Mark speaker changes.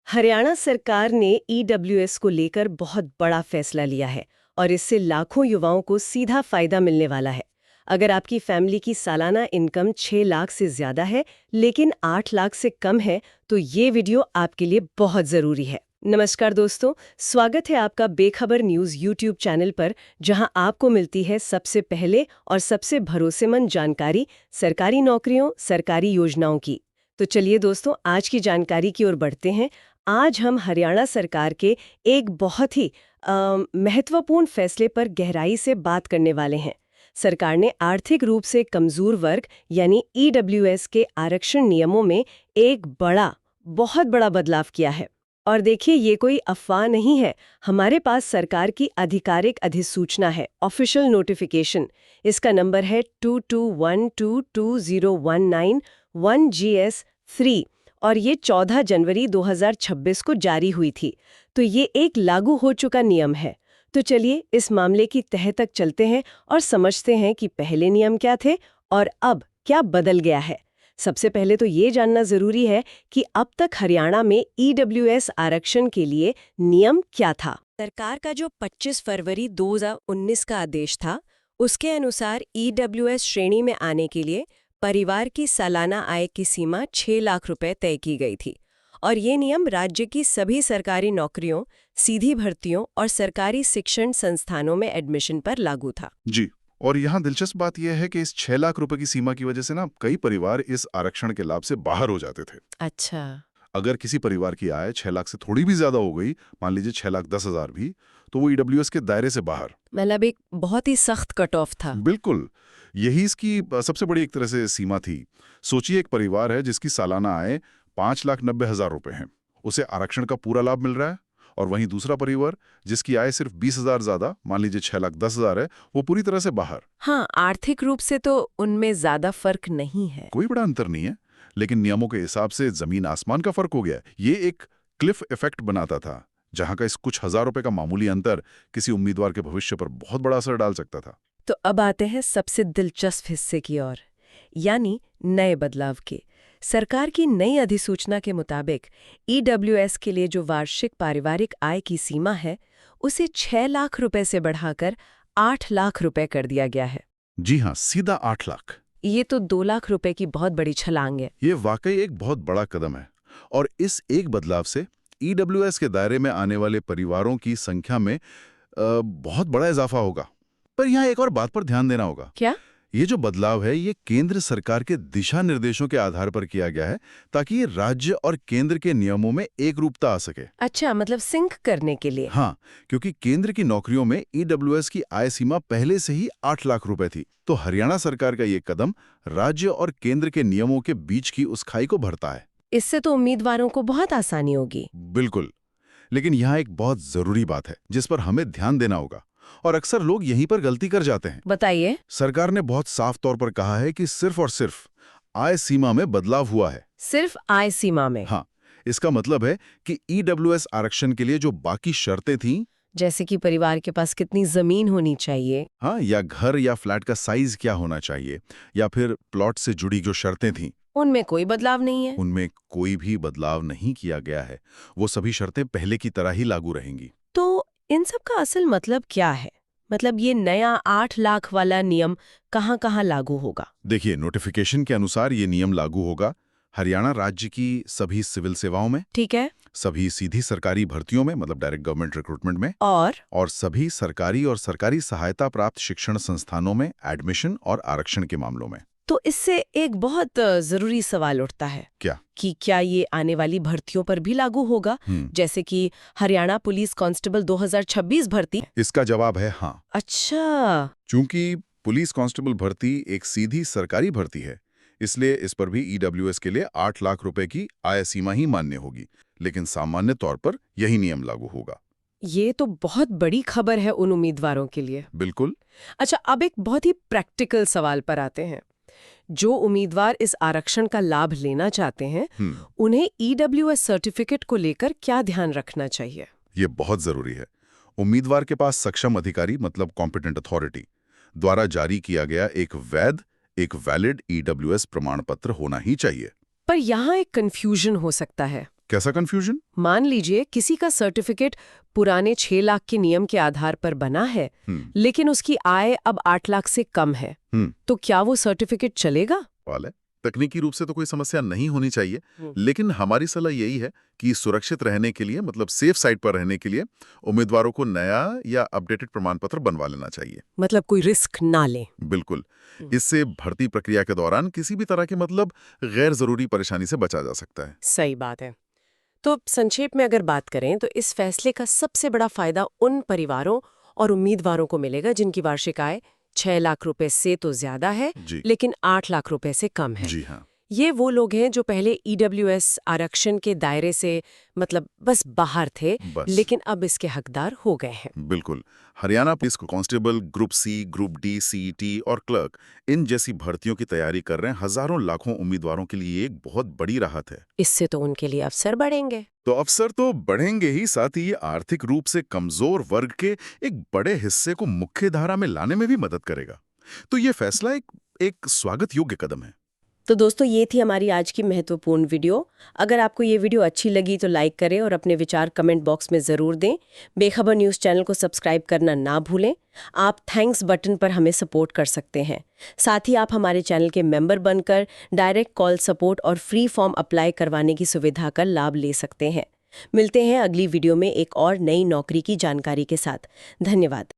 Speaker 1: हरियाणा सरकार ने ईडब्ल्यूएस को लेकर बहुत बड़ा फैसला लिया है और इससे लाखों युवाओं को सीधा फायदा मिलने वाला है। अगर आपकी फैमिली की सालाना इनकम 6 लाख से ज्यादा है लेकिन 8 लाख से कम है तो ये वीडियो आपके लिए बहुत जरूरी है। नमस्कार दोस्तों, स्वागत है आपका बेखबर न्यूज यूट्यूब चैनल पर, जहां आपको मिलती है सबसे पहले और सबसे भरोसेमंद जानकारी सरकारी नौकरियों, सरकारी योजनाओं की। तो चलिए दोस्तों, आज की जानकारी की ओर बढ़ते हैं। आज हम हरियाणा सरकार के एक बहुत ही महत्वपूर्ण फैसले पर गहराई से बात करने वाले हैं। सरकार ने आर्थिक रूप से कमजोर वर्ग यानी ईडब्ल्यूएस के आरक्षण नियमों में एक बहुत बड़ा बदलाव किया है। और देखिए, ये कोई अफवाह नहीं है। हमारे पास सरकार की आधिकारिक अधिसूचना है, ऑफिशियल नोटिफिकेशन। इसका नंबर है 22122019-1GS3 और ये 14 जनवरी 2026 को जारी हुई थी। तो ये एक लागू हो चुका नियम है। तो चलिए इस मामले की तह तक चलते हैं और समझते हैं कि पहले नियम क्या थे और अब क्या बदल गया है। सबसे पहले तो ये जानना जरूरी है कि अब तक हरियाणा में ईडब्ल्यूएस आरक्षण के लिए नियम क्या था। सरकार का जो 25 फरवरी 2019 का आदेश था, उसके अनुसार ईडब्ल्यूएस श्रेणी में आने के लिए परिवार की सालाना आय की सीमा 6 लाख रुपए तय की गई थी और ये नियम राज्य की सभी सरकारी नौकरियों, सीधी भर्तियों और सरकारी शिक्षण संस्थानों में एडमिशन पर लागू था।
Speaker 2: जी, और यहाँ दिलचस्प बात यह है कि इस 6 लाख रुपए की सीमा की वजह से ना कई परिवार इस आरक्षण के लाभ से बाहर हो जाते थे।
Speaker 1: अच्छा।
Speaker 2: अगर किसी परिवार की आय 6 लाख से थोड़ी भी ज्यादा हो गई, मान लीजिए 6,10,000 भी, तो वो ईडब्ल्यूएस के दायरे से बाहर।
Speaker 1: मतलब एक बहुत ही सख्त कट ऑफ था।
Speaker 2: बिल्कुल, यही इसकी सबसे बड़ी एक तरह से सीमा थी। सोचिए, एक परिवार है जिसकी सालाना आय 5,90,000 रुपए है, उसे आरक्षण का पूरा लाभ मिल रहा है। और वहीं दूसरा परिवार जिसकी आय सिर्फ 20,000 ज्यादा, मान लीजिए 6,10,000 है, वो पूरी तरह से बाहर।
Speaker 1: हाँ, आर्थिक रूप से तो उनमें ज्यादा फर्क नहीं है,
Speaker 2: कोई बड़ा अंतर नहीं है, लेकिन नियमों के हिसाब से जमीन आसमान का फर्क हो गया। ये एक क्लिफ इफेक्ट बनाता था, जहां का इस कुछ हजार रुपए का मामूली अंतर किसी उम्मीदवार के भविष्य पर बहुत बड़ा असर डाल सकता था।
Speaker 1: तो अब आते हैं सबसे दिलचस्प हिस्से की ओर, यानी नए बदलाव के। सरकार की नई अधिसूचना के मुताबिक ईडब्ल्यूएस के लिए जो वार्षिक पारिवारिक आय की सीमा है, उसे 6 लाख रुपए से बढ़ाकर 8 लाख रुपए कर दिया गया है।
Speaker 2: जी हाँ, सीधा 8 लाख।
Speaker 1: ये तो 2 लाख रुपए की बहुत बड़ी छलांग है।
Speaker 2: ये वाकई एक बहुत बड़ा कदम है और इस एक बदलाव से ईडब्ल्यूएस के दायरे में आने वाले परिवारों की संख्या में बहुत बड़ा इजाफा होगा। पर यहाँ एक और बात पर ध्यान देना होगा।
Speaker 1: क्या?
Speaker 2: ये जो बदलाव है, ये केंद्र सरकार के दिशा निर्देशों के आधार पर किया गया है, ताकि ये राज्य और केंद्र के नियमों में एक रूपता आ सके।
Speaker 1: अच्छा, मतलब सिंक करने के लिए।
Speaker 2: हाँ, क्योंकि केंद्र की नौकरियों में ईडब्ल्यूएस की आय सीमा पहले से ही 8 लाख रुपए थी, तो हरियाणा सरकार का ये कदम राज्य और केंद्र के नियमों के बीच की उस खाई को भरता है।
Speaker 1: इससे तो उम्मीदवारों को बहुत आसानी होगी।
Speaker 2: बिल्कुल, लेकिन यहाँ एक बहुत जरूरी बात है जिस पर हमें ध्यान देना होगा, और अक्सर लोग यहीं पर गलती कर जाते हैं।
Speaker 1: बताइए।
Speaker 2: सरकार ने बहुत साफ तौर पर कहा है कि सिर्फ और सिर्फ आय सीमा में बदलाव हुआ है।
Speaker 1: सिर्फ आय सीमा में?
Speaker 2: हाँ, इसका मतलब है कि ईडब्ल्यूएस आरक्षण के लिए जो बाकी शर्तें थीं,
Speaker 1: जैसे कि परिवार के पास कितनी जमीन होनी चाहिए,
Speaker 2: हाँ, या घर या फ्लैट का साइज क्या होना चाहिए, या फिर प्लॉट से जुड़ी जो शर्तें थीं,
Speaker 1: उनमें कोई बदलाव नहीं है।
Speaker 2: उनमें कोई भी बदलाव नहीं किया गया है। वो सभी शर्तें पहले की तरह ही लागू रहेंगी।
Speaker 1: तो इन सब का असल मतलब क्या है? मतलब ये नया 8 लाख वाला नियम कहाँ-कहाँ लागू होगा?
Speaker 2: देखिए, नोटिफिकेशन के अनुसार ये नियम लागू होगा हरियाणा राज्य की सभी सिविल सेवाओं में,
Speaker 1: ठीक है।
Speaker 2: सभी सीधी सरकारी भर्तियों में, मतलब डायरेक्ट गवर्नमेंट रिक्रूटमेंट में,
Speaker 1: और
Speaker 2: सभी सरकारी और सरकारी सहायता प्राप्त शिक्षण संस्थानों में एडमिशन और आरक्षण के मामलों में।
Speaker 1: तो इससे एक बहुत जरूरी सवाल उठता है।
Speaker 2: क्या?
Speaker 1: कि क्या ये आने वाली भर्तियों पर भी लागू होगा, जैसे कि हरियाणा पुलिस कांस्टेबल 2026 भर्ती?
Speaker 2: इसका जवाब है हाँ।
Speaker 1: अच्छा।
Speaker 2: चूंकि पुलिस कांस्टेबल भर्ती एक सीधी सरकारी भर्ती है, इसलिए इस पर भी ईडब्ल्यूएस के लिए 8 लाख रुपए की आय सीमा ही मान्य होगी, लेकिन सामान्य तौर पर यही नियम लागू होगा।
Speaker 1: ये तो बहुत बड़ी खबर है उन उम्मीदवारों के लिए।
Speaker 2: बिल्कुल।
Speaker 1: अच्छा, अब एक बहुत ही प्रैक्टिकल सवाल पर आते हैं। जो उम्मीदवार इस आरक्षण का लाभ लेना चाहते हैं, उन्हें ईडब्ल्यूएस सर्टिफिकेट को लेकर क्या ध्यान रखना चाहिए?
Speaker 2: ये बहुत जरूरी है। उम्मीदवार के पास सक्षम अधिकारी, मतलब कॉम्पिटेंट अथॉरिटी द्वारा जारी किया गया एक वैलिड ईडब्ल्यूएस प्रमाण पत्र होना ही चाहिए।
Speaker 1: पर यहाँ एक कंफ्यूजन हो सकता है।
Speaker 2: कैसा कंफ्यूजन?
Speaker 1: मान लीजिए किसी का सर्टिफिकेट पुराने 6 लाख के नियम के आधार पर बना है, लेकिन उसकी आय अब 8 लाख से कम है, तो क्या वो सर्टिफिकेट चलेगा?
Speaker 2: वाले तकनीकी रूप से तो कोई समस्या नहीं होनी चाहिए, लेकिन हमारी सलाह यही है कि सुरक्षित रहने के लिए, मतलब सेफ साइड पर रहने के लिए उम्मीदवारों को नया या अपडेटेड प्रमाण पत्र बनवा लेना चाहिए।
Speaker 1: मतलब कोई रिस्क ना ले।
Speaker 2: बिल्कुल। इससे भर्ती प्रक्रिया के दौरान किसी भी तरह के मतलब गैर जरूरी परेशानी से बचा जा सकता है।
Speaker 1: सही बात है। तो संक्षेप में अगर बात करें तो इस फैसले का सबसे बड़ा फायदा उन परिवारों और उम्मीदवारों को मिलेगा जिनकी वार्षिक आय 6 लाख रुपए से तो ज्यादा है, लेकिन 8 लाख रुपए से कम है।
Speaker 2: जी हाँ।
Speaker 1: ये वो लोग हैं जो पहले ईडब्ल्यूएस आरक्षण के दायरे से मतलब बस बाहर थे, लेकिन अब इसके हकदार हो गए हैं।
Speaker 2: बिल्कुल। हरियाणा पुलिस को constable, group C, group D, CET और क्लर्क, इन जैसी भर्तियों की तैयारी कर रहे हैं हजारों लाखों उम्मीदवारों के लिए एक बहुत बड़ी राहत है।
Speaker 1: इससे तो उनके लिए अवसर बढ़ेंगे।
Speaker 2: तो अवसर तो बढ़ेंगे ही, साथ ही ये आर्थिक रूप से कमजोर वर्ग के एक बड़े हिस्से को मुख्य धारा में लाने में भी मदद करेगा। तो ये फैसला एक स्वागत योग्य कदम है।
Speaker 1: तो दोस्तों, ये थी हमारी आज की महत्वपूर्ण वीडियो। अगर आपको ये वीडियो अच्छी लगी तो लाइक करें और अपने विचार कमेंट बॉक्स में ज़रूर दें। बेखबर न्यूज़ चैनल को सब्सक्राइब करना ना भूलें। आप थैंक्स बटन पर हमें सपोर्ट कर सकते हैं। साथ ही आप हमारे चैनल के मेंबर बनकर डायरेक्ट कॉल सपोर्ट और फ्री फॉर्म अप्लाई करवाने की सुविधा का लाभ ले सकते हैं। मिलते हैं अगली वीडियो में एक और नई नौकरी की जानकारी के साथ। धन्यवाद।